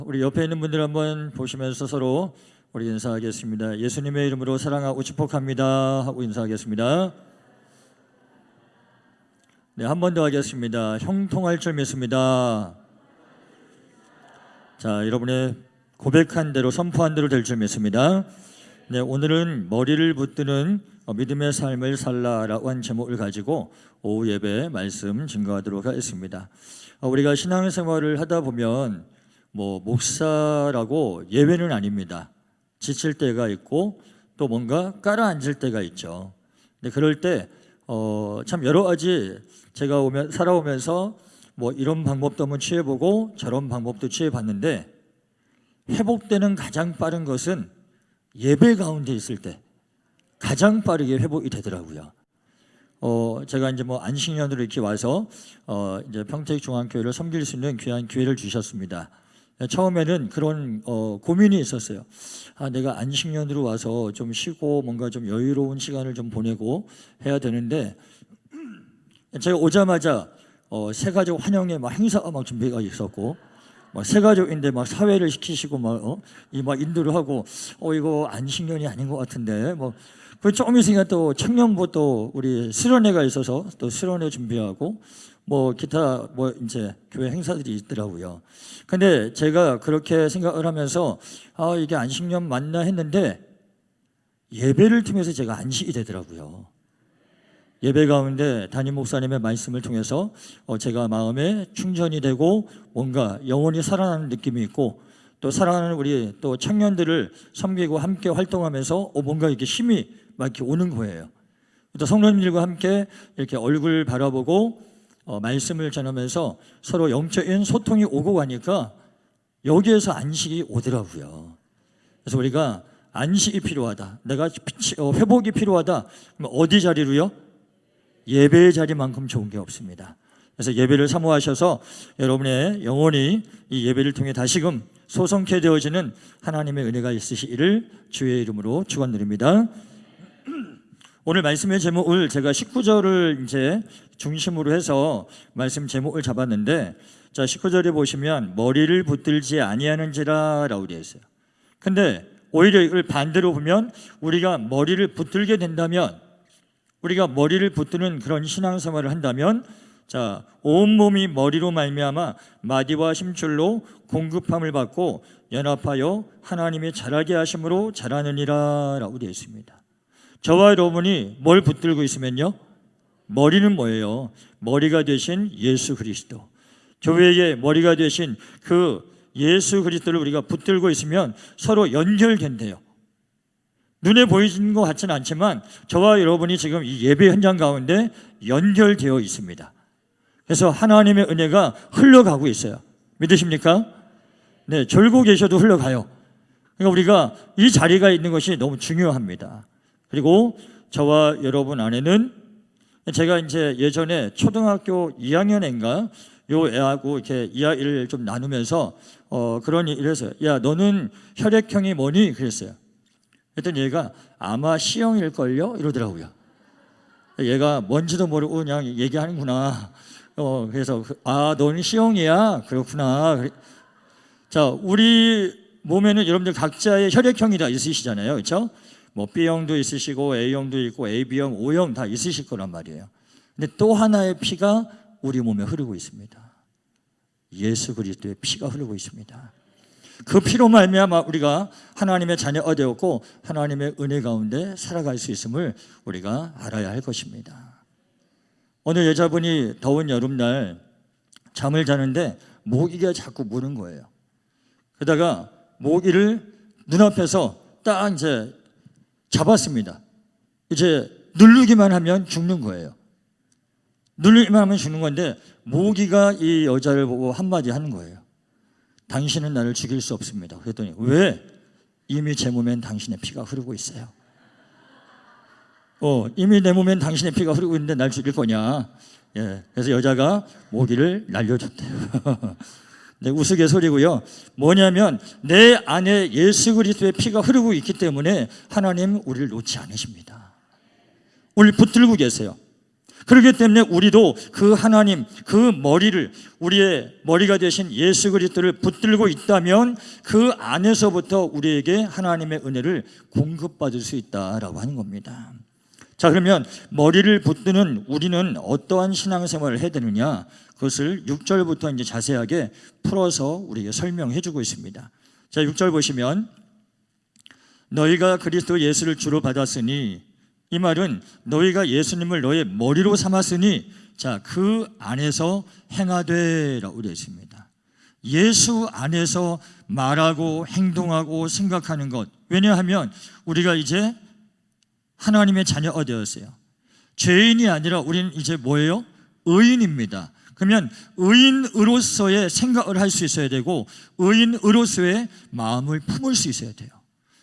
우리 옆에 있는 분들 한번 보시면서 서로 우리 인사하겠습니다. 예수님의 이름으로 사랑하고 축복합니다 하고 인사하겠습니다. 네, 한 번 더 하겠습니다. 형통할 줄 믿습니다. 자, 여러분의 고백한 대로 선포한 대로 될 줄 믿습니다. 네, 오늘은 머리를 붙드는 믿음의 삶을 살라라고 한 제목을 가지고 오후 예배 말씀 증거하도록 하겠습니다. 우리가 신앙생활을 하다 보면 목사라고 예외는 아닙니다. 지칠 때가 있고 또 뭔가 깔아앉을 때가 있죠. 근데 그럴 때 참 여러 가지 제가 살아오면서 이런 방법도 한번 취해보고 저런 방법도 취해봤는데 회복되는 가장 빠른 것은 예배 가운데 있을 때 가장 빠르게 회복이 되더라고요. 제가 이제 안식년으로 이렇게 와서 이제 평택 중앙교회를 섬길 수 있는 귀한 기회를 주셨습니다. 처음에는 그런 고민이 있었어요. 내가 안식년으로 와서 좀 쉬고 뭔가 좀 여유로운 시간을 좀 보내고 해야 되는데 제가 오자마자 새가족 환영회 행사가 준비가 있었고 새가족인데 사회를 시키시고 인도를 하고 이거 안식년이 아닌 것 같은데 그 조금 있으니까 또 청년부 또 우리 수련회가 있어서 또 수련회 준비하고 기타 이제 교회 행사들이 있더라고요. 근데 제가 그렇게 생각을 하면서 이게 안식년 맞나 했는데 예배를 통해서 제가 안식이 되더라고요. 예배 가운데 담임 목사님의 말씀을 통해서 제가 마음에 충전이 되고 뭔가 영혼이 살아나는 느낌이 있고 또 사랑하는 우리 또 청년들을 섬기고 함께 활동하면서 뭔가 이렇게 힘이 이렇게 오는 거예요. 또 성도님들과 함께 이렇게 얼굴 바라보고 말씀을 전하면서 서로 영적인 소통이 오고 가니까 여기에서 안식이 오더라고요. 그래서 우리가 안식이 필요하다. 내가 회복이 필요하다. 그럼 어디 자리로요? 예배의 자리만큼 좋은 게 없습니다. 그래서 예배를 사모하셔서 여러분의 영혼이 이 예배를 통해 다시금 소성케 되어지는 하나님의 은혜가 있으시기를 주의 이름으로 축원드립니다. 오늘 말씀의 제목을 제가 19절을 이제 중심으로 해서 말씀 제목을 잡았는데, 자 19절에 보시면 머리를 붙들지 아니하는지라 라고 되어 있어요. 근데 오히려 이걸 반대로 보면 우리가 머리를 붙들게 된다면, 우리가 머리를 붙드는 그런 신앙생활을 한다면, 자 온몸이 머리로 말미암아 마디와 심줄로 공급함을 받고 연합하여 하나님이 자라게 하심으로 자라느니라 라고 되어 있습니다. 저와 여러분이 뭘 붙들고 있으면요, 머리는 뭐예요? 머리가 되신 예수 그리스도, 교회의 머리가 되신 그 예수 그리스도를 우리가 붙들고 있으면 서로 연결된대요. 눈에 보이는 것 같지는 않지만 저와 여러분이 지금 이 예배 현장 가운데 연결되어 있습니다. 그래서 하나님의 은혜가 흘러가고 있어요. 믿으십니까? 네, 졸고 계셔도 흘러가요. 그러니까 우리가 이 자리가 있는 것이 너무 중요합니다. 그리고 저와 여러분 안에는, 제가 이제 예전에 초등학교 2학년인가 요 애하고 이렇게 이야기를 좀 나누면서 그러니 이랬어요. 야, 너는 혈액형이 뭐니? 그랬어요. 그랬더니 얘가 아마 C형일걸요? 이러더라고요. 얘가 뭔지도 모르고 그냥 얘기하는구나. 그래서 너는 C형이야? 그렇구나. 자, 우리 몸에는 여러분들 각자의 혈액형이 다 있으시잖아요. 그렇죠? B형도 있으시고 A형도 있고 AB형, O형 다 있으실 거란 말이에요. 근데 또 하나의 피가 우리 몸에 흐르고 있습니다. 예수 그리스도의 피가 흐르고 있습니다. 그 피로 말미암아 우리가 하나님의 자녀가 되었고 하나님의 은혜 가운데 살아갈 수 있음을 우리가 알아야 할 것입니다. 어느 여자분이 더운 여름날 잠을 자는데 모기가 자꾸 무는 거예요. 그러다가 모기를 눈앞에서 딱 이제 잡았습니다. 이제 누르기만 하면 죽는 거예요. 누르기만 하면 죽는 건데 모기가 이 여자를 보고 한마디 하는 거예요. 당신은 나를 죽일 수 없습니다. 그랬더니 왜? 이미 제 몸엔 당신의 피가 흐르고 있어요. 이미 내 몸엔 당신의 피가 흐르고 있는데 날 죽일 거냐? 예, 그래서 여자가 모기를 날려줬대요. 네, 우스갯소리고요. 뭐냐면 내 안에 예수 그리스도의 피가 흐르고 있기 때문에 하나님 우리를 놓지 않으십니다. 우리를 붙들고 계세요. 그렇기 때문에 우리도 그 하나님, 그 머리를, 우리의 머리가 되신 예수 그리스도를 붙들고 있다면 그 안에서부터 우리에게 하나님의 은혜를 공급받을 수 있다라고 하는 겁니다. 자, 그러면 머리를 붙드는 우리는 어떠한 신앙생활을 해야 되느냐, 그것을 6절부터 이제 자세하게 풀어서 우리에게 설명해 주고 있습니다. 자, 6절 보시면 너희가 그리스도 예수를 주로 받았으니, 이 말은 너희가 예수님을 너의 머리로 삼았으니 자, 그 안에서 행하되라고 되어 있습니다. 예수 안에서 말하고 행동하고 생각하는 것. 왜냐하면 우리가 이제 하나님의 자녀가 되었어요. 죄인이 아니라 우리는 이제 뭐예요? 의인입니다. 그러면 의인으로서의 생각을 할 수 있어야 되고 의인으로서의 마음을 품을 수 있어야 돼요.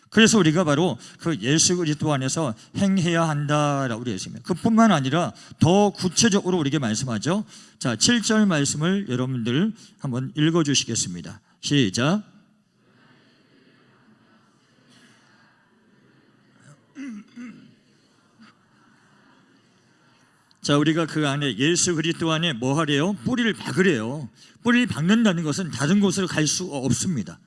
그래서 우리가 바로 그 예수 그리스도 안에서 행해야 한다라고 되어 있습니다. 그뿐만 아니라 더 구체적으로 우리에게 말씀하죠. 자, 7절 말씀을 여러분들 한번 읽어주시겠습니다. 시작. 자, 우리가 그 안에 예수 그리스도 안에 뭐 하래요? 뿌리를 박으래요. 뿌리를 박는다는 것은 다른 곳으로 갈 수가 없습니다.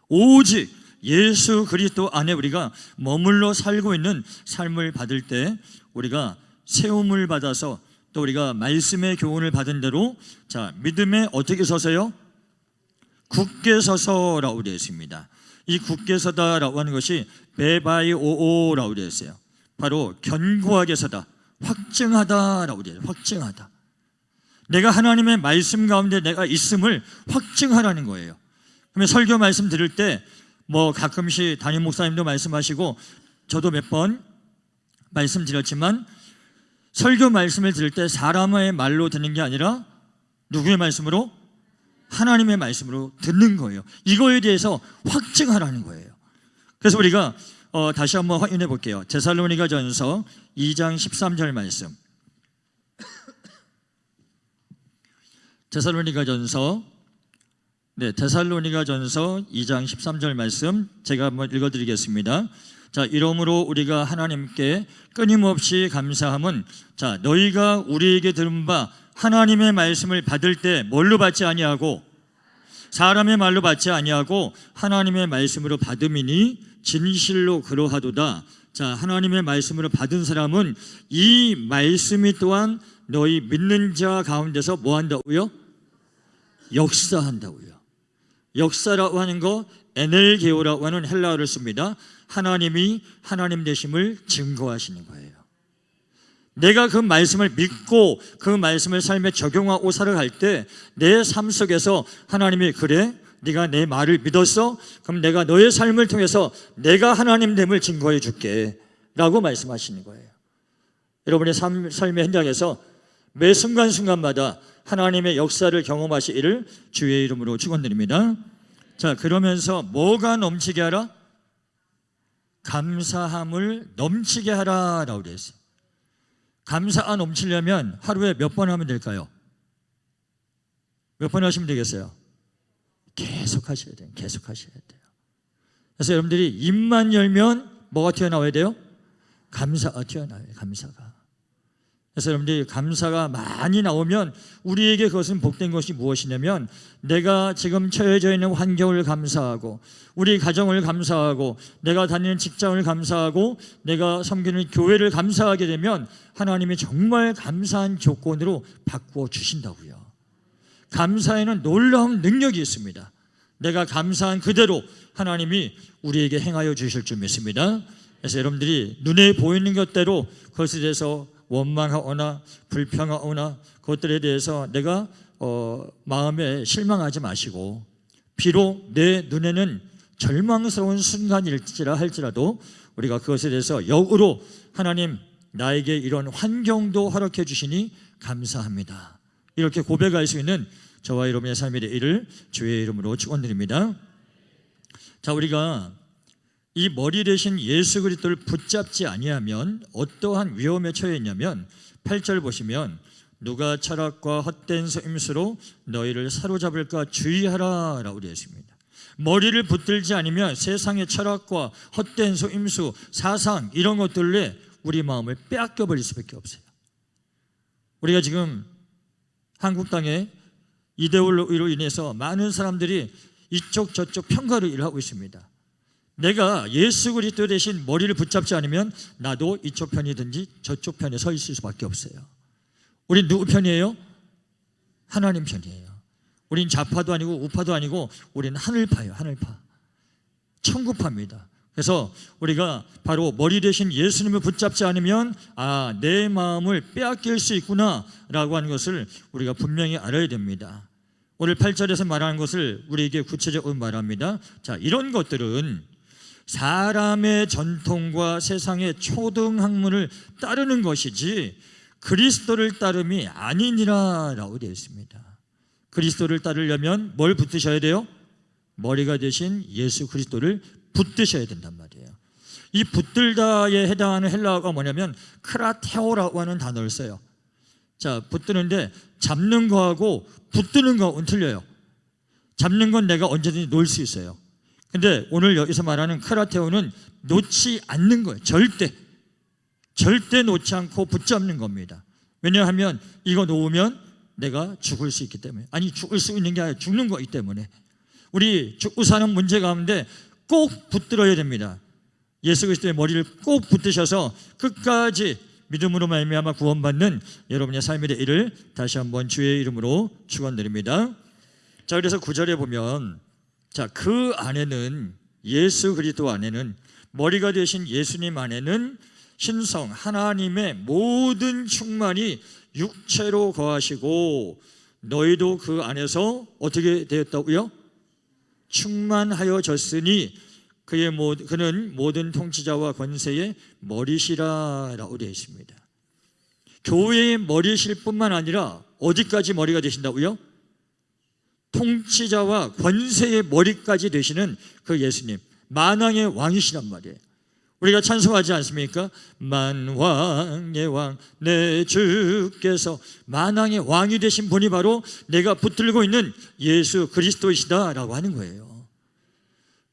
오직 예수 그리스도 안에 우리가 머물러 살고 있는 삶을 받을 때 우리가 세움을 받아서 또 우리가 말씀의 교훈을 받은 대로 자, 믿음에 어떻게 서서요? 굳게 서서라고 되어 있습니다. 이 굳게 서다라고 하는 것이 베바이오오라고 되어 있어요. 바로 견고하게 서다, 확증하다라고 되어 있어요. 확증하다. 내가 하나님의 말씀 가운데 내가 있음을 확증하라는 거예요. 그러면 설교 말씀 들을 때 뭐 가끔씩 담임 목사님도 말씀하시고 저도 몇 번 말씀드렸지만 설교 말씀을 들을 때 사람의 말로 듣는 게 아니라 누구의 말씀으로? 하나님의 말씀으로 듣는 거예요. 이거에 대해서 확증하라는 거예요. 그래서 우리가 다시 한번 확인해 볼게요. 데살로니가전서 2장 13절 말씀. 데살로니가전서 2장 13절 말씀 제가 한번 읽어드리겠습니다. 자, 이러므로 우리가 하나님께 끊임없이 감사함은 자, 너희가 우리에게 들은 바 하나님의 말씀을 받을 때 뭘로 받지 아니하고 사람의 말로 받지 아니하고 하나님의 말씀으로 받음이니 진실로 그러하도다. 자, 하나님의 말씀으로 받은 사람은 이 말씀이 또한 너희 믿는 자 가운데서 뭐 한다고요? 역사한다고요. 역사라고 하는 거 에넬게오라고 하는 헬라어를 씁니다. 하나님이 하나님 되심을 증거하시는 거예요. 내가 그 말씀을 믿고 그 말씀을 삶에 적용하고 살아갈 때 내 삶 속에서 하나님이 그래? 네가 내 말을 믿었어? 그럼 내가 너의 삶을 통해서 내가 하나님 됨을 증거해 줄게 라고 말씀하시는 거예요. 여러분의 삶의 현장에서 매 순간순간마다 하나님의 역사를 경험하시기를 주의 이름으로 축원드립니다. 자, 그러면서 뭐가 넘치게 하라? 감사함을 넘치게 하라라고 되어 있어요. 감사가 넘치려면 하루에 몇 번 하면 될까요? 몇 번 하시면 되겠어요? 계속 하셔야 돼요. 계속 하셔야 돼요. 그래서 여러분들이 입만 열면 뭐가 튀어나와야 돼요? 감사가 튀어나와요. 감사가. 그래서 여러분들이 감사가 많이 나오면 우리에게 그것은 복된 것이 무엇이냐면 내가 지금 처해져 있는 환경을 감사하고 우리 가정을 감사하고 내가 다니는 직장을 감사하고 내가 섬기는 교회를 감사하게 되면 하나님이 정말 감사한 조건으로 바꾸어 주신다고요. 감사에는 놀라운 능력이 있습니다. 내가 감사한 그대로 하나님이 우리에게 행하여 주실 줄 믿습니다. 그래서 여러분들이 눈에 보이는 것대로 그것에 대해서 원망하거나 불평하거나 그것들에 대해서 내가 마음에 실망하지 마시고 비록 내 눈에는 절망스러운 순간일지라 할지라도 우리가 그것에 대해서 역으로 하나님 나에게 이런 환경도 허락해 주시니 감사합니다. 이렇게 고백할 수 있는 저와 여러분의 삶이 되기를 주의 이름으로 축원드립니다. 자, 우리가 이 머리 대신 예수 그리스도를 붙잡지 아니하면 어떠한 위험에 처해 있냐면 8절 보시면 누가 철학과 헛된 소임수로 너희를 사로잡을까 주의하라 라고 되어 있습니다. 머리를 붙들지 않으면 세상의 철학과 헛된 소임수, 사상 이런 것들에 우리 마음을 빼앗겨 버릴 수밖에 없어요. 우리가 지금 한국 땅에 이데올로기로 인해서 많은 사람들이 이쪽 저쪽 편가로 일하고 있습니다. 내가 예수 그리스도 대신 머리를 붙잡지 않으면 나도 이쪽 편이든지 저쪽 편에 서 있을 수밖에 없어요. 우린 누구 편이에요? 하나님 편이에요. 우린 좌파도 아니고 우파도 아니고 우린 하늘파예요. 하늘파, 천국파입니다. 그래서 우리가 바로 머리 대신 예수님을 붙잡지 않으면 내 마음을 빼앗길 수 있구나 라고 하는 것을 우리가 분명히 알아야 됩니다. 오늘 8절에서 말하는 것을 우리에게 구체적으로 말합니다. 자, 이런 것들은 사람의 전통과 세상의 초등학문을 따르는 것이지 그리스도를 따름이 아니니라 라고 되어 있습니다. 그리스도를 따르려면 뭘 붙드셔야 돼요? 머리가 되신 예수 그리스도를 붙드셔야 된단 말이에요. 이 붙들다에 해당하는 헬라어가 뭐냐면 크라테오라고 하는 단어를 써요. 자, 붙드는데 잡는 거하고 붙드는 거하고는 틀려요. 잡는 건 내가 언제든지 놓을 수 있어요. 근데 오늘 여기서 말하는 크라테오는 놓지 않는 거예요. 절대 놓지 않고 붙잡는 겁니다. 왜냐하면 이거 놓으면 내가 죽을 수 있기 때문에. 아니, 죽을 수 있는 게 아니라 죽는 거기 때문에. 우리 죽고 사는 문제 가운데 꼭 붙들어야 됩니다. 예수 그리스도의 머리를 꼭 붙드셔서 끝까지 믿음으로 말미암아 구원받는 여러분의 삶이 되기를 다시 한번 주의 이름으로 축원드립니다. 자, 그래서 9절에 보면 자, 그 안에는 예수 그리스도 안에는 머리가 되신 예수님 안에는 신성 하나님의 모든 충만이 육체로 거하시고 너희도 그 안에서 어떻게 되었다고요? 충만하여졌으니 그는 모든 통치자와 권세의 머리시라라고 되어 있습니다. 교회의 머리실 뿐만 아니라 어디까지 머리가 되신다고요? 통치자와 권세의 머리까지 되시는 그 예수님, 만왕의 왕이시란 말이에요. 우리가 찬송하지 않습니까? 만왕의 왕 내 주께서, 만왕의 왕이 되신 분이 바로 내가 붙들고 있는 예수 그리스도이시다라고 하는 거예요.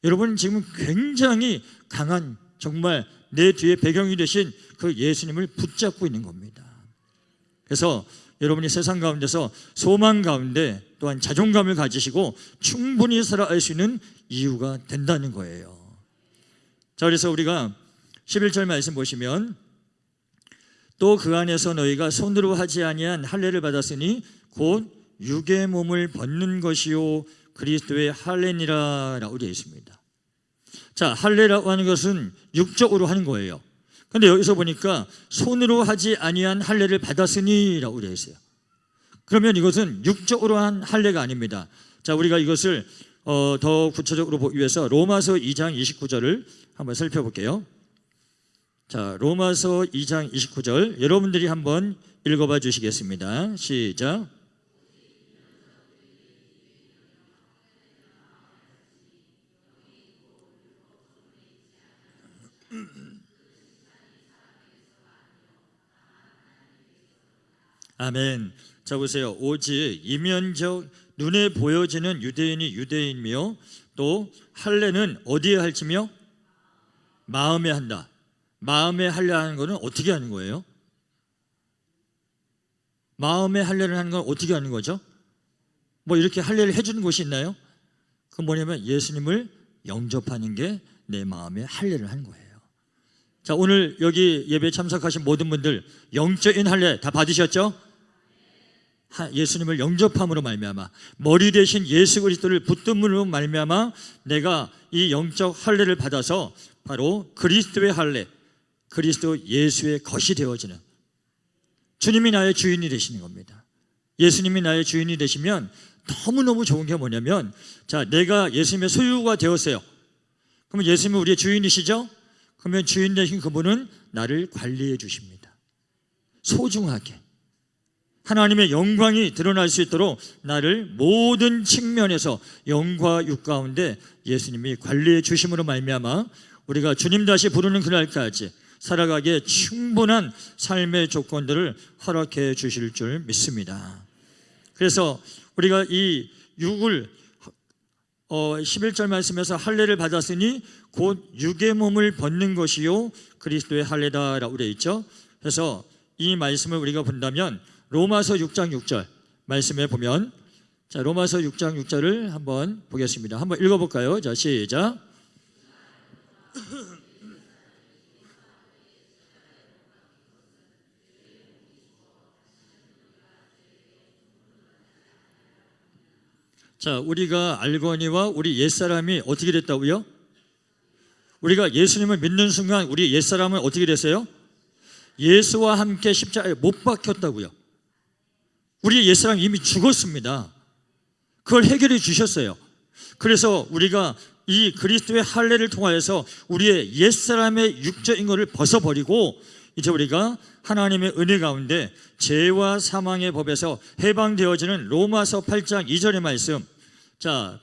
여러분, 지금 굉장히 강한, 정말 내 뒤에 배경이 되신 그 예수님을 붙잡고 있는 겁니다. 그래서 여러분이 세상 가운데서 소망 가운데 또한 자존감을 가지시고 충분히 살아갈 수 있는 이유가 된다는 거예요. 자, 그래서 우리가 11절 말씀 보시면 또 그 안에서 너희가 손으로 하지 아니한 할례를 받았으니 곧 육의 몸을 벗는 것이요 그리스도의 할례니라 라고 되어 있습니다. 자, 할례라고 하는 것은 육적으로 하는 거예요. 근데 여기서 보니까 손으로 하지 아니한 할례를 받았으니 라고 되어 있어요. 그러면 이것은 육적으로 한 할례가 아닙니다. 자, 우리가 이것을 더 구체적으로 보기 위해서 로마서 2장 29절을 한번 살펴볼게요. 자, 로마서 2장 29절 여러분들이 한번 읽어봐 주시겠습니다. 시작. 아멘. 자, 보세요. 오직 이면적 눈에 보여지는 유대인이 유대인이며 또 할례는 어디에 할지며 마음에 한다. 마음에 할례 하는 거는 어떻게 하는 거예요? 마음에 할례를 하는 건 어떻게 하는 거죠? 뭐 이렇게 할례를 해주는 곳이 있나요? 그건 뭐냐면 예수님을 영접하는 게 내 마음에 할례를 하는 거예요. 자, 오늘 여기 예배 참석하신 모든 분들 영적인 할례 다 받으셨죠? 예수님을 영접함으로 말미암아 머리 대신 예수 그리스도를 붙듦으로 말미암아 내가 이 영적 할례를 받아서 바로 그리스도의 할례, 그리스도 예수의 것이 되어지는, 주님이 나의 주인이 되시는 겁니다. 예수님이 나의 주인이 되시면 너무너무 좋은 게 뭐냐면, 자, 내가 예수님의 소유가 되었어요. 그러면 예수님은 우리의 주인이시죠? 그러면 주인 되신 그분은 나를 관리해 주십니다. 소중하게 하나님의 영광이 드러날 수 있도록 나를 모든 측면에서 영과 육 가운데 예수님이 관리해 주심으로 말미암아 우리가 주님 다시 부르는 그날까지 살아가기에 충분한 삶의 조건들을 허락해 주실 줄 믿습니다. 그래서 우리가 이 육을 11절 말씀에서 할례를 받았으니 곧 육의 몸을 벗는 것이요 그리스도의 할례다라고 되어 있죠. 그래서 이 말씀을 우리가 본다면 로마서 6장 6절 말씀에 보면, 자, 로마서 6장 6절을 한번 보겠습니다. 한번 읽어볼까요? 자, 시작. 자, 우리가 알거니와 우리 옛사람이 어떻게 됐다고요? 우리가 예수님을 믿는 순간 우리 옛사람은 어떻게 됐어요? 예수와 함께 십자가에 못 박혔다고요. 우리 옛사람이 이미 죽었습니다. 그걸 해결해 주셨어요. 그래서 우리가 이 그리스도의 할례를 통하여서 우리의 옛사람의 육적인 것을 벗어버리고 이제 우리가 하나님의 은혜 가운데 죄와 사망의 법에서 해방되어지는 로마서 8장 2절의 말씀. 자,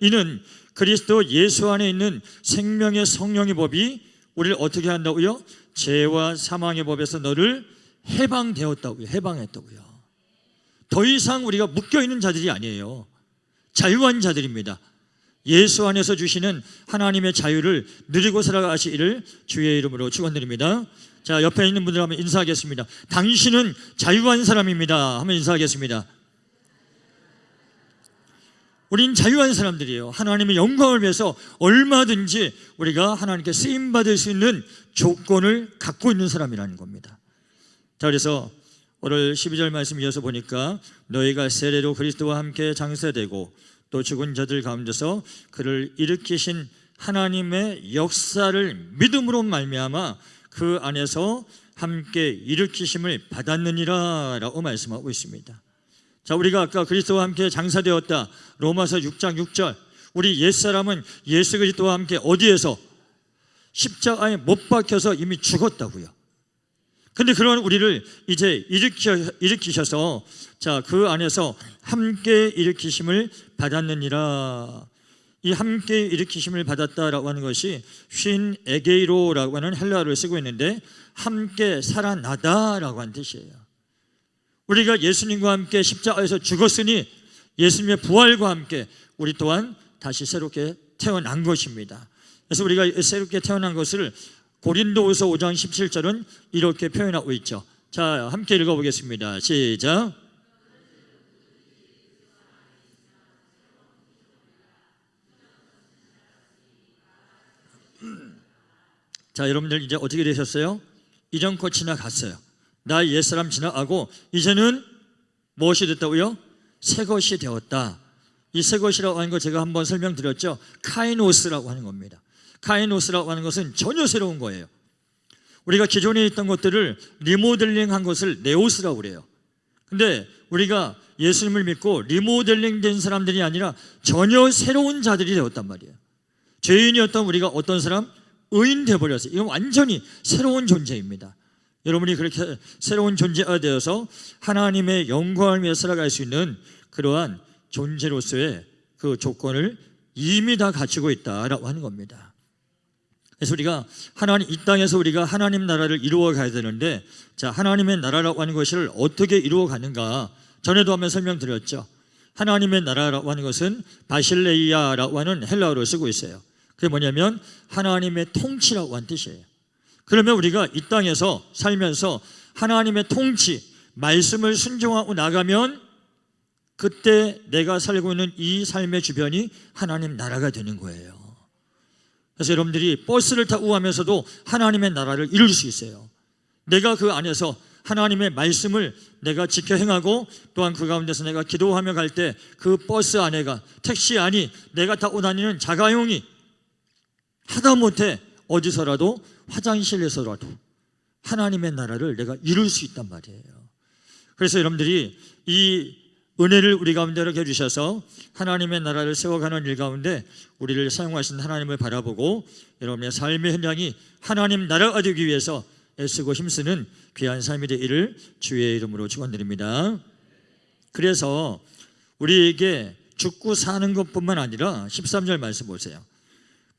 이는 그리스도 예수 안에 있는 생명의 성령의 법이 우리를 어떻게 한다고요? 죄와 사망의 법에서 너를 해방되었다고요. 해방했다고요. 더 이상 우리가 묶여있는 자들이 아니에요. 자유한 자들입니다. 예수 안에서 주시는 하나님의 자유를 누리고 살아가시기를 주의 이름으로 축원드립니다. 자, 옆에 있는 분들 한번 인사하겠습니다. 당신은 자유한 사람입니다. 한번 인사하겠습니다. 우린 자유한 사람들이에요. 하나님의 영광을 위해서 얼마든지 우리가 하나님께 쓰임받을 수 있는 조건을 갖고 있는 사람이라는 겁니다. 자, 그래서 오늘 12절 말씀 이어서 보니까 너희가 세례로 그리스도와 함께 장사되고 또 죽은 자들 가운데서 그를 일으키신 하나님의 역사를 믿음으로 말미암아 그 안에서 함께 일으키심을 받았느니라 라고 말씀하고 있습니다. 자, 우리가 아까 그리스도와 함께 장사되었다 로마서 6장 6절, 우리 옛사람은 예수 그리스도와 함께 어디에서? 십자가에 못 박혀서 이미 죽었다고요. 근데 그런 우리를 이제 일으키셔서 자, 그 안에서 함께 일으키심을 받았느니라. 이 함께 일으키심을 받았다라고 하는 것이 쉰 에게이로라고 하는 헬라어를 쓰고 있는데 함께 살아나다라고 하는 뜻이에요. 우리가 예수님과 함께 십자가에서 죽었으니 예수님의 부활과 함께 우리 또한 다시 새롭게 태어난 것입니다. 그래서 우리가 새롭게 태어난 것을 고린도후서 5장 17절은 이렇게 표현하고 있죠. 자, 함께 읽어보겠습니다. 시작. 자, 여러분들 이제 어떻게 되셨어요? 이전 것 지나갔어요. 나 옛사람 지나가고 이제는 무엇이 됐다고요? 새 것이 되었다. 이 새 것이라고 하는 거 제가 한번 설명드렸죠. 카이노스라고 하는 겁니다. 카이노스라고 하는 것은 전혀 새로운 거예요. 우리가 기존에 있던 것들을 리모델링한 것을 네오스라고 그래요. 근데 우리가 예수님을 믿고 리모델링 된 사람들이 아니라 전혀 새로운 자들이 되었단 말이에요. 죄인이었던 우리가 어떤 사람? 의인 되어버렸어요. 이건 완전히 새로운 존재입니다. 여러분이 그렇게 새로운 존재가 되어서 하나님의 영광을 위해 살아갈 수 있는 그러한 존재로서의 그 조건을 이미 다 갖추고 있다라고 하는 겁니다. 그래서 우리가 이 땅에서 우리가 하나님 나라를 이루어 가야 되는데, 자, 하나님의 나라라고 하는 것을 어떻게 이루어 가는가? 전에도 한번 설명드렸죠. 하나님의 나라라고 하는 것은 바실레이아라고 하는 헬라어로 쓰고 있어요. 그게 뭐냐면 하나님의 통치라고 하는 뜻이에요. 그러면 우리가 이 땅에서 살면서 하나님의 통치, 말씀을 순종하고 나가면 그때 내가 살고 있는 이 삶의 주변이 하나님 나라가 되는 거예요. 그래서 여러분들이 버스를 타고 가면서도 하나님의 나라를 이룰 수 있어요. 내가 그 안에서 하나님의 말씀을 내가 지켜 행하고 또한 그 가운데서 내가 기도하며 갈 때 그 버스 안에가, 택시 안이, 내가 타고 다니는 자가용이 하다못해 어디서라도 화장실에서라도 하나님의 나라를 내가 이룰 수 있단 말이에요. 그래서 여러분들이 이 은혜를 우리 가운데 이렇게 해주셔서 하나님의 나라를 세워가는 일 가운데 우리를 사용하신 하나님을 바라보고 여러분의 삶의 현장이 하나님 나라가 되기 위해서 애쓰고 힘쓰는 귀한 삶이 되기를 주의 이름으로 축원드립니다. 그래서 우리에게 죽고 사는 것뿐만 아니라 13절 말씀 보세요.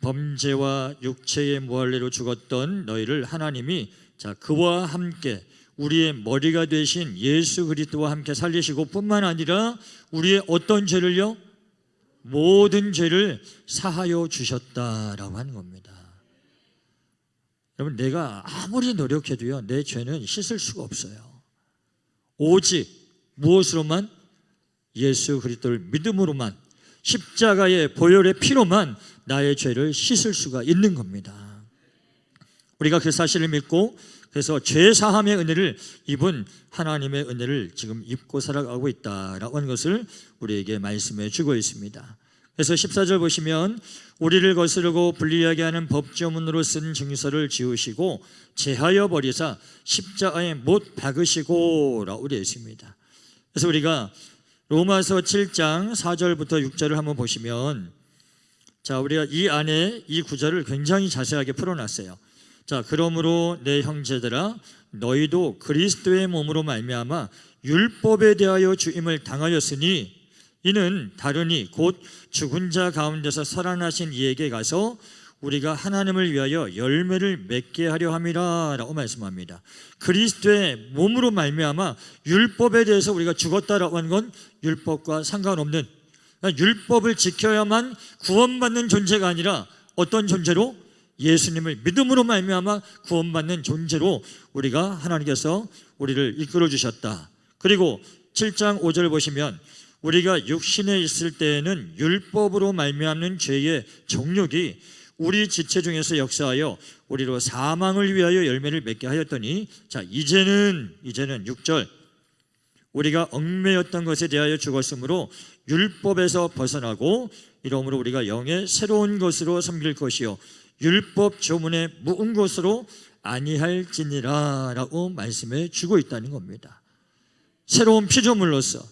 범죄와 육체의 무할례로 죽었던 너희를 하나님이 자, 그와 함께 우리의 머리가 되신 예수 그리스도와 함께 살리시고 뿐만 아니라 우리의 어떤 죄를요? 모든 죄를 사하여 주셨다라고 하는 겁니다. 여러분, 내가 아무리 노력해도요 내 죄는 씻을 수가 없어요. 오직 무엇으로만? 예수 그리스도를 믿음으로만, 십자가의 보혈의 피로만 나의 죄를 씻을 수가 있는 겁니다. 우리가 그 사실을 믿고 그래서 죄 사함의 은혜를 입은 하나님의 은혜를 지금 입고 살아가고 있다라고 하는 것을 우리에게 말씀해 주고 있습니다. 그래서 14절 보시면 우리를 거스르고 불리하게 하는 법조문으로 쓴 증서를 지우시고 제하여 버리사 십자가에 못 박으시고 라고 되어 있습니다. 그래서 우리가 로마서 7장 4절부터 6절을 한번 보시면, 자, 우리가 이 안에 이 구절을 굉장히 자세하게 풀어놨어요. 자, 그러므로 내 형제들아 너희도 그리스도의 몸으로 말미암아 율법에 대하여 주임을 당하였으니 이는 다르니 곧 죽은 자 가운데서 살아나신 이에게 가서 우리가 하나님을 위하여 열매를 맺게 하려 함이라 라고 말씀합니다. 그리스도의 몸으로 말미암아 율법에 대해서 우리가 죽었다라고 하는 건 율법과 상관없는, 율법을 지켜야만 구원받는 존재가 아니라 어떤 존재로? 예수님을 믿음으로 말미암아 구원받는 존재로 우리가 하나님께서 우리를 이끌어 주셨다. 그리고 7장 5절 보시면 우리가 육신에 있을 때에는 율법으로 말미암는 죄의 정욕이 우리 지체 중에서 역사하여 우리로 사망을 위하여 열매를 맺게 하였더니, 자, 이제는 6절 우리가 얽매였던 것에 대하여 죽었으므로 율법에서 벗어나고 이러므로 우리가 영의 새로운 것으로 섬길 것이요 율법 조문에 묵은 것으로 아니할지니라 라고 말씀해 주고 있다는 겁니다. 새로운 피조물로서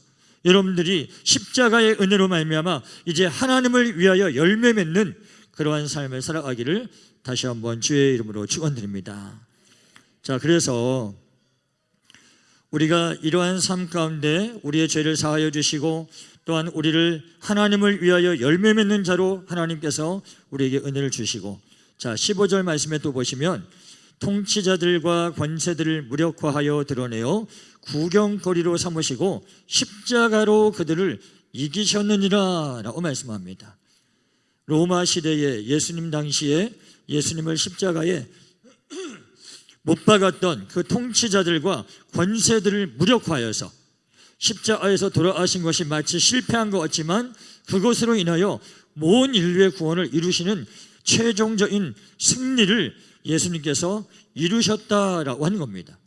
여러분들이 십자가의 은혜로 말미암아 이제 하나님을 위하여 열매 맺는 그러한 삶을 살아가기를 다시 한번 주의 이름으로 축원드립니다. 자, 그래서 우리가 이러한 삶 가운데 우리의 죄를 사하여 주시고 또한 우리를 하나님을 위하여 열매 맺는 자로 하나님께서 우리에게 은혜를 주시고, 자, 15절 말씀에 또 보시면 통치자들과 권세들을 무력화하여 드러내어 구경거리로 삼으시고 십자가로 그들을 이기셨느니라 라고 말씀합니다. 로마 시대에 예수님 당시에 예수님을 십자가에 못 박았던 그 통치자들과 권세들을 무력화하여서 십자가에서 돌아가신 것이 마치 실패한 것 같지만 그것으로 인하여 모든 인류의 구원을 이루시는 최종적인 승리를 예수님께서 이루셨다라고 하는 겁니다.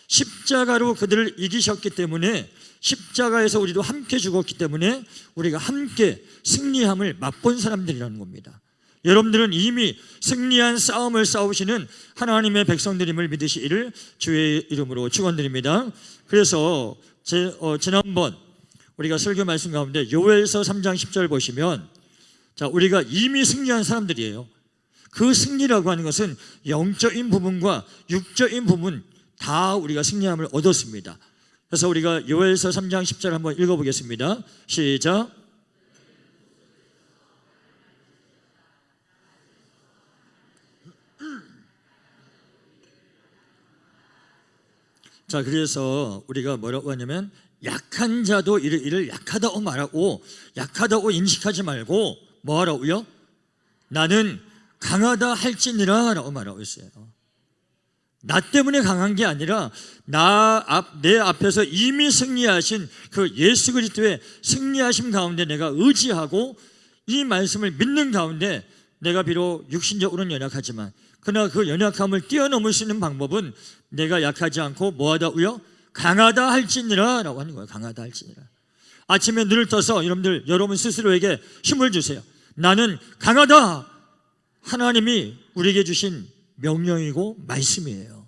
십자가로 그들을 이기셨기 때문에, 십자가에서 우리도 함께 죽었기 때문에 우리가 함께 승리함을 맛본 사람들이라는 겁니다. 여러분들은 이미 승리한 싸움을 싸우시는 하나님의 백성들임을 믿으시기를 주의 이름으로 축원드립니다. 그래서 지난번 우리가 설교 말씀 가운데 요엘서 3장 10절 보시면, 자, 우리가 이미 승리한 사람들이에요. 그 승리라고 하는 것은 영적인 부분과 육적인 부분 다 우리가 승리함을 얻었습니다. 그래서 우리가 요엘서 3장 10절 한번 읽어보겠습니다. 시작. 자, 그래서 우리가 뭐라고 하냐면 약한 자도 이를 약하다고 말하고 약하다고 인식하지 말고 뭐 하라고요? 나는 강하다 할지니라 라고 말하고 있어요. 나 때문에 강한 게 아니라 내 앞에서 이미 승리하신 그 예수 그리스도의 승리하심 가운데 내가 의지하고 이 말씀을 믿는 가운데 내가 비록 육신적으로는 연약하지만 그러나 그 연약함을 뛰어넘을 수 있는 방법은 내가 약하지 않고 뭐하다고요? 강하다 할지니라 라고 하는 거예요. 강하다 할지니라. 아침에 눈을 떠서 여러분 스스로에게 힘을 주세요. 나는 강하다. 하나님이 우리에게 주신 명령이고 말씀이에요.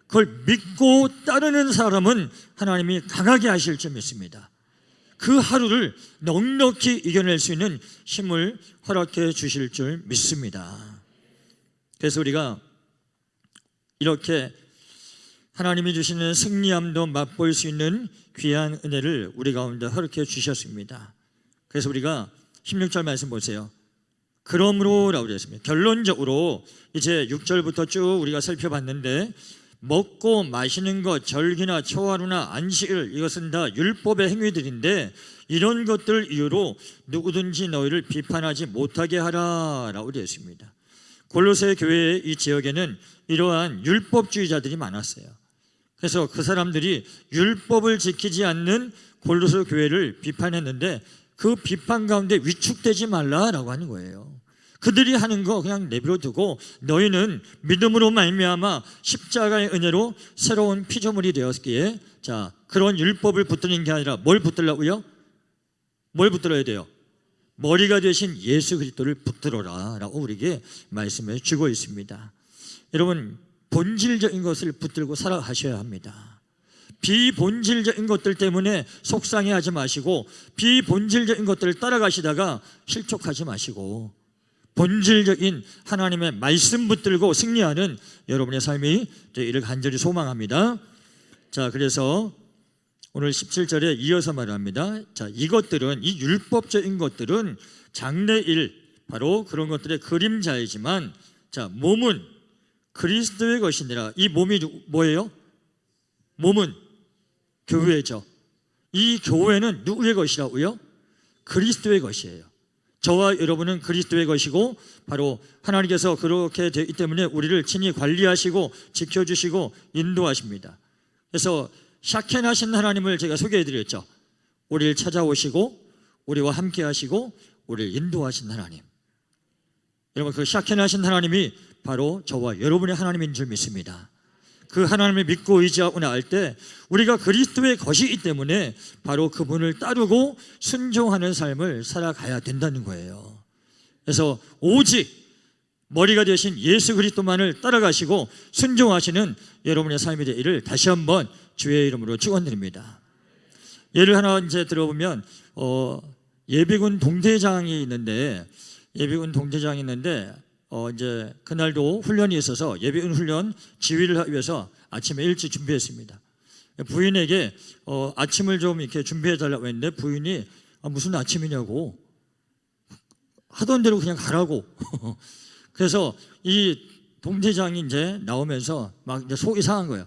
그걸 믿고 따르는 사람은 하나님이 강하게 하실 줄 믿습니다. 그 하루를 넉넉히 이겨낼 수 있는 힘을 허락해 주실 줄 믿습니다. 그래서 우리가 이렇게 하나님이 주시는 승리함도 맛볼 수 있는 귀한 은혜를 우리 가운데 허락해 주셨습니다. 그래서 우리가 16절 말씀 보세요. 그러므로 라고 되었습니다. 결론적으로 이제 6절부터 쭉 우리가 살펴봤는데, 먹고 마시는 것, 절기나 초하루나 안식일, 이것은 다 율법의 행위들인데 이런 것들 이유로 누구든지 너희를 비판하지 못하게 하라 라고 되어 있습니다. 골로새 교회의 이 지역에는 이러한 율법주의자들이 많았어요. 그래서 그 사람들이 율법을 지키지 않는 골로새 교회를 비판했는데 그 비판 가운데 위축되지 말라라고 하는 거예요. 그들이 하는 거 그냥 내버려 두고 너희는 믿음으로 말미암아 십자가의 은혜로 새로운 피조물이 되었기에 자, 그런 율법을 붙드는 게 아니라 뭘 붙들라고요? 뭘 붙들어야 돼요? 머리가 되신 예수 그리스도를 붙들어라 라고 우리에게 말씀해 주고 있습니다. 여러분, 본질적인 것을 붙들고 살아가셔야 합니다. 비본질적인 것들 때문에 속상해하지 마시고 비본질적인 것들을 따라가시다가 실족하지 마시고 본질적인 하나님의 말씀 붙들고 승리하는 여러분의 삶이 되기를 간절히 소망합니다. 자, 그래서 오늘 17절에 이어서 말합니다. 자, 이것들은, 이 율법적인 것들은 장래일 바로 그런 것들의 그림자이지만 자, 몸은 그리스도의 것이니라. 이 몸이 뭐예요? 몸은 교회죠. 이 교회는 누구의 것이라고요? 그리스도의 것이에요. 저와 여러분은 그리스도의 것이고 바로 하나님께서 그렇게 되기 때문에 우리를 친히 관리하시고 지켜주시고 인도하십니다. 그래서 샤켄하신 하나님을 제가 소개해드렸죠. 우리를 찾아오시고 우리와 함께 하시고 우리를 인도하신 하나님. 여러분, 그 샤켄하신 하나님이 바로 저와 여러분의 하나님인 줄 믿습니다. 그 하나님을 믿고 의지하고 나갈 때 우리가 그리스도의 것이기 때문에 바로 그분을 따르고 순종하는 삶을 살아가야 된다는 거예요. 그래서 오직 머리가 되신 예수 그리스도만을 따라가시고 순종하시는 여러분의 삶이 되기를 다시 한번 주의 이름으로 축원드립니다. 예를 하나 이제 들어보면 예비군 동대장이 있는데 이제 그날도 훈련이 있어서 예비군 훈련 지휘를 하기 위해서 아침에 일찍 준비했습니다. 부인에게 아침을 좀 이렇게 준비해 달라고 했는데 부인이 무슨 아침이냐고 하던 대로 그냥 가라고. 그래서 이 동대장이 이제 나오면서 막 이제 속이 상한 거예요.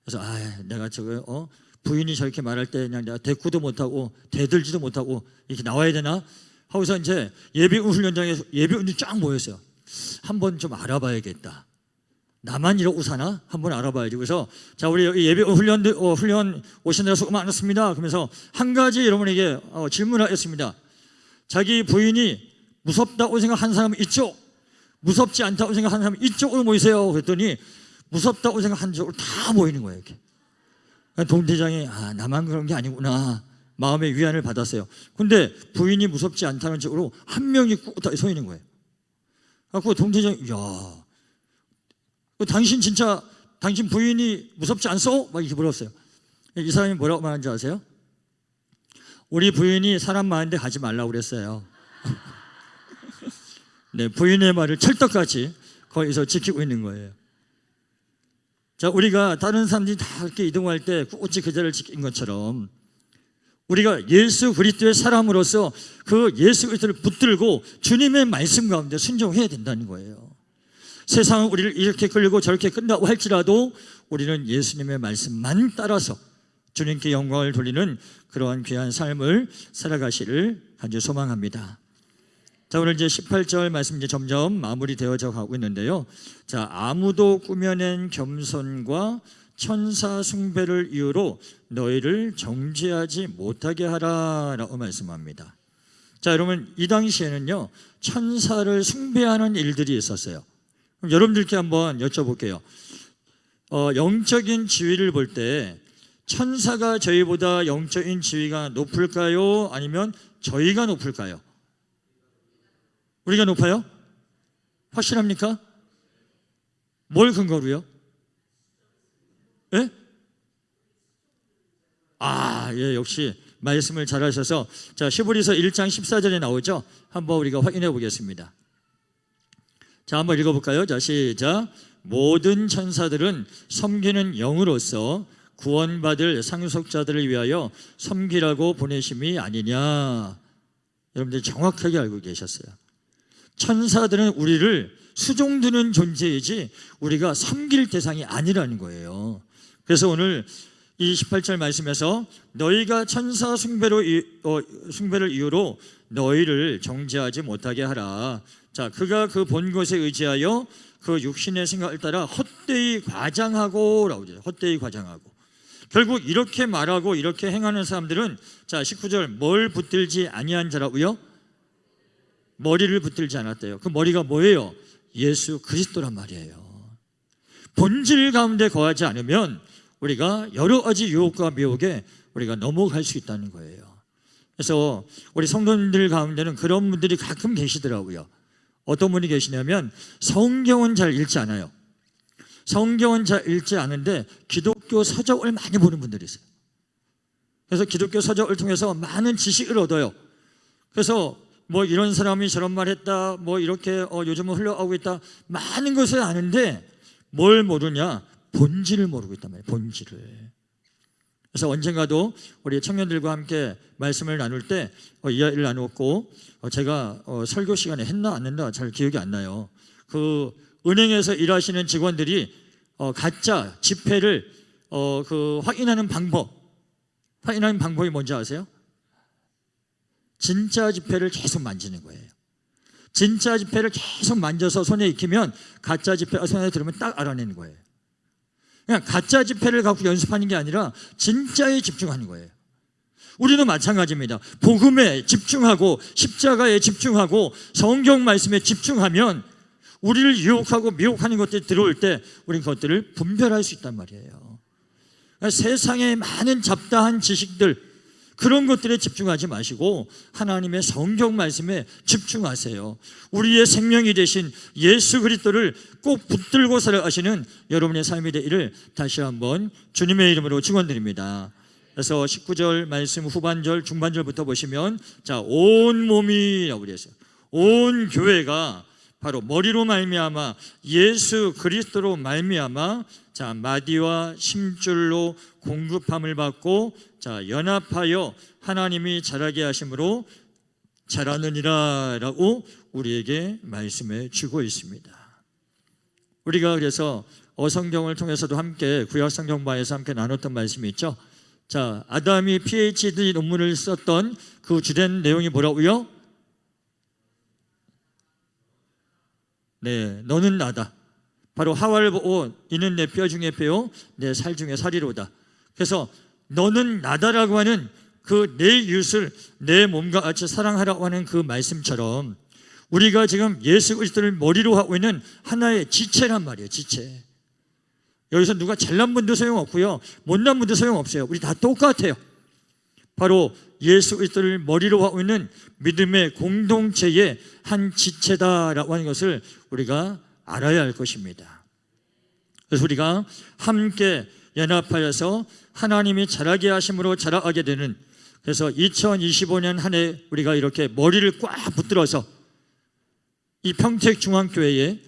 그래서 내가 저거 부인이 저렇게 말할 때 그냥 내가 대꾸도 못하고 대들지도 못하고 이렇게 나와야 되나 하고서 이제 예비군 훈련장에서 예비군이 쫙 모였어요. 한번 좀 알아봐야겠다. 나만 이러고 사나? 한번 알아봐야지. 그래서 자, 우리 여기 예비군 훈련 오시느라 수고 많았습니다. 그러면서 한 가지 여러분에게 질문하겠습니다. 자기 부인이 무섭다고 생각하는 사람은 이쪽, 무섭지 않다고 생각하는 사람은 이쪽으로 모이세요. 그랬더니 무섭다고 생각하는 쪽으로 다 모이는 거예요. 이렇게. 동대장이 나만 그런 게 아니구나 마음의 위안을 받았어요. 근데 부인이 무섭지 않다는 쪽으로 한 명이 꿋꿋하게 서 있는 거예요. 그래서 동대장이 당신 부인이 무섭지 않소? 막 이렇게 물었어요. 이 사람이 뭐라고 말하는지 아세요? 우리 부인이 사람 많은데 가지 말라고 그랬어요. 네, 부인의 말을 찰떡같이 거기서 지키고 있는 거예요. 자, 우리가 다른 사람들이 다 이렇게 이동할 때 꿋꿋이 그 자리를 지킨 것처럼 우리가 예수 그리스도의 사람으로서 그 예수 그리스도를 붙들고 주님의 말씀 가운데 순종해야 된다는 거예요. 세상은 우리를 이렇게 끌고 저렇게 끈다고 할지라도 우리는 예수님의 말씀만 따라서 주님께 영광을 돌리는 그러한 귀한 삶을 살아가시를 간절히 소망합니다. 자, 오늘 이제 18절 말씀 이제 점점 마무리되어져 가고 있는데요. 자, 아무도 꾸며낸 겸손과 천사 숭배를 이유로 너희를 정죄하지 못하게 하라라고 말씀합니다. 자, 여러분, 이 당시에는요 천사를 숭배하는 일들이 있었어요. 그럼 여러분들께 한번 여쭤볼게요. 영적인 지위를 볼 때 천사가 저희보다 영적인 지위가 높을까요? 아니면 저희가 높을까요? 우리가 높아요? 확실합니까? 뭘 근거로요? 예? 예, 역시 말씀을 잘 하셔서 자, 히브리서 1장 14절에 나오죠? 한번 우리가 확인해 보겠습니다. 자, 한번 읽어볼까요? 자, 시작. 모든 천사들은 섬기는 영으로서 구원받을 상속자들을 위하여 섬기라고 보내심이 아니냐. 여러분들 정확하게 알고 계셨어요. 천사들은 우리를 수종드는 존재이지 우리가 섬길 대상이 아니라는 거예요. 그래서 오늘 이 18절 말씀에서 너희가 천사 숭배를 이유로 너희를 정죄하지 못하게 하라. 자, 그가 그 본 것에 의지하여 그 육신의 생각을 따라 헛되이 과장하고라고 그래요. 헛되이 과장하고. 결국 이렇게 말하고 이렇게 행하는 사람들은 자, 19절 뭘 붙들지 아니한 자라고요? 머리를 붙들지 않았대요. 그 머리가 뭐예요? 예수 그리스도란 말이에요. 본질 가운데 거하지 않으면 우리가 여러 가지 유혹과 미혹에 우리가 넘어갈 수 있다는 거예요. 그래서 우리 성도님들 가운데는 그런 분들이 가끔 계시더라고요. 어떤 분이 계시냐면 성경은 잘 읽지 않아요. 성경은 잘 읽지 않은데 기독교 서적을 많이 보는 분들이 있어요. 그래서 기독교 서적을 통해서 많은 지식을 얻어요. 그래서 뭐 이런 사람이 저런 말 했다, 뭐 이렇게 요즘은 흘러가고 있다, 많은 것을 아는데 뭘 모르냐? 본질을 모르고 있단 말이에요. 본질을. 그래서 언젠가도 우리 청년들과 함께 말씀을 나눌 때 이야기를 나눴고, 제가 설교 시간에 했나 안 했나 잘 기억이 안 나요. 그 은행에서 일하시는 직원들이 가짜 지폐를 확인하는 방법이 뭔지 아세요? 진짜 지폐를 계속 만지는 거예요. 진짜 지폐를 계속 만져서 손에 익히면 가짜 지폐가 손에 들으면 딱 알아내는 거예요. 그냥 가짜 지폐를 갖고 연습하는 게 아니라 진짜에 집중하는 거예요. 우리도 마찬가지입니다. 복음에 집중하고 십자가에 집중하고 성경 말씀에 집중하면 우리를 유혹하고 미혹하는 것들이 들어올 때 우리는 그것들을 분별할 수 있단 말이에요. 그러니까 세상에 많은 잡다한 지식들, 그런 것들에 집중하지 마시고 하나님의 성경 말씀에 집중하세요. 우리의 생명이 되신 예수 그리스도를 꼭 붙들고 살아가시는 여러분의 삶이 되기를 다시 한번 주님의 이름으로 축원드립니다. 그래서 19절 말씀 후반절 중반절부터 보시면 자, 온 몸이라고 그랬어요. 온 교회가 바로 머리로 말미암아 예수 그리스도로 말미암아 자, 마디와 심줄로 공급함을 받고 자, 연합하여 하나님이 자라게 하심으로 자라느니라 라고 우리에게 말씀해 주고 있습니다. 우리가 그래서 어성경을 통해서도 함께 구약성경과에서 함께 나눴던 말씀이 있죠. 자, 아담이 PhD 논문을 썼던 그 주된 내용이 뭐라고요? 네, 너는 나다. 바로 하와를 보고 이는 내 뼈 중에 뼈요 내 살 중에 살이로다. 그래서 너는 나다라고 하는 그 내 이웃을 내 몸과 같이 사랑하라고 하는 그 말씀처럼 우리가 지금 예수 그리스도를 머리로 하고 있는 하나의 지체란 말이에요. 지체. 여기서 누가 잘난 분도 소용없고요, 못난 분도 소용없어요. 우리 다 똑같아요. 바로 예수 그리스도를 머리로 하고 있는 믿음의 공동체의 한 지체다라고 하는 것을 우리가 알아야 할 것입니다. 그래서 우리가 함께 연합하여서 하나님이 자라게 하심으로 자라게 되는, 그래서 2025년 한 해 우리가 이렇게 머리를 꽉 붙들어서 이 평택중앙교회에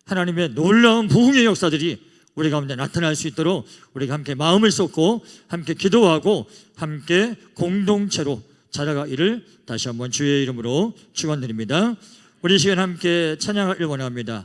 하나님의 놀라운 부흥의 역사들이 우리 가운데 나타날 수 있도록 우리가 함께 마음을 쏟고 함께 기도하고 함께 공동체로 자라가기를 다시 한번 주의 이름으로 축원드립니다. 우리 시간 함께 찬양하기를 원합니다.